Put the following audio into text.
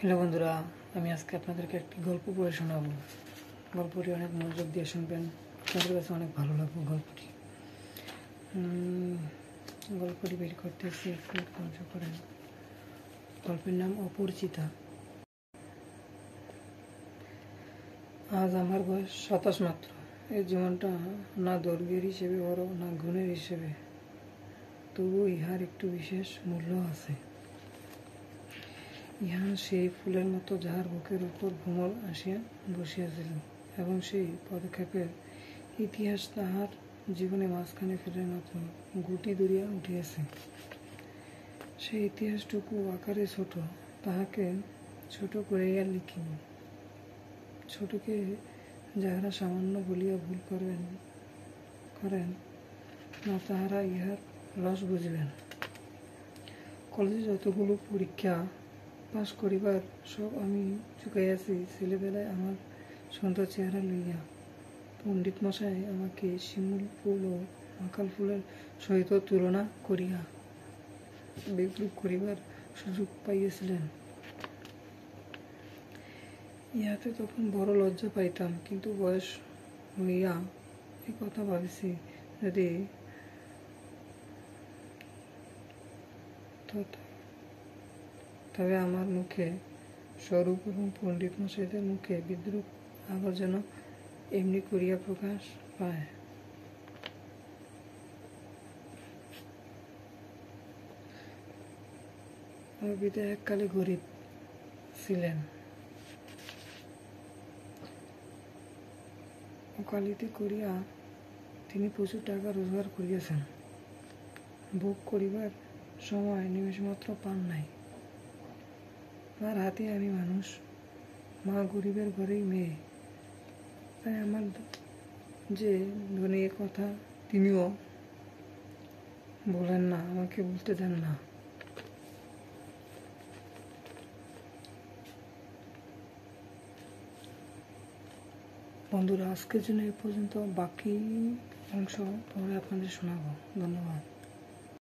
Hello বন্ধুরা, আমি আজকে আপনাদেরকে একটি গল্প পড়ে শোনাবো। গল্পটি অনেক মনোযোগ দিয়ে শুনবেন, আপনাদের কাছে অনেক ভালো লাগবে গল্পটি। গল্পটি বের করতেছি, একটু ধৈর্য করেন। গল্পের নাম অপরিচিতা। আজ আমার বয়স 27 মাত্র। এই জীবনটা না দৈর্ঘ্যের হিসেবে বড়, না গুণের হিসেবে, তবু ইহার একটু বিশেষ মূল্য আছে। ইহা সেই ফুলের মতো যাহার বুকের উপর ভ্রমর আসিয়া বসিয়াছিল, এবং সেই পদক্ষেপের ইতিহাস তাহার জীবনে মাঝখানে ফেলের মতো গুটি ধরিয়া উঠিয়াছে। সেই ইতিহাসটুকু আকারে ছোট, তাহাকে ছোট করিয়া লিখিব। ছোটকে যাহারা সামান্য বলিয়া ভুল করেন না, তাহারা ইহার রস বুঝিবেন। কলেজে যতগুলো পরীক্ষা পাশ করিবার সব আমি চুকাইয়াছি ছেলেবেলায় আমার সুন্দর চেহারা লইয়া। পণ্ডিত মশাই আমাকে শিমুল ফুল ও মাকাল ফুলের সহিত তুলনা করিয়া বিদ্রুপ করিবার সুযোগ পাইয়াছিলেন। ইহাতে তখন বড় লজ্জা পাইতাম, কিন্তু বয়স হইয়া এই কথা ভাবিছি, যদি তবে আমার মুখে স্বরূপ এবং পণ্ডিত মশাইদের মুখে বিদ্রুপ আবার যেন এমনি করিয়া প্রকাশ পায়। আমার পিতা এককালে গরিব ছিলেন। ওকালতি করিয়া তিনি প্রচুর টাকা রোজগার করিয়াছেন। ভোগ করিবার সময় নিমেষমাত্র পান নাই। তার হাতে আমি মানুষ, মা গরিবের ঘরেই মেয়ে। তাই আমার যে ধনী এ কথা তিনিও বলেন না, আমাকে বলতে দেন না। বন্ধুরা, আজকের জন্য এ পর্যন্ত। বাকি অংশ পরে আপনাদের শোনাবো। ধন্যবাদ।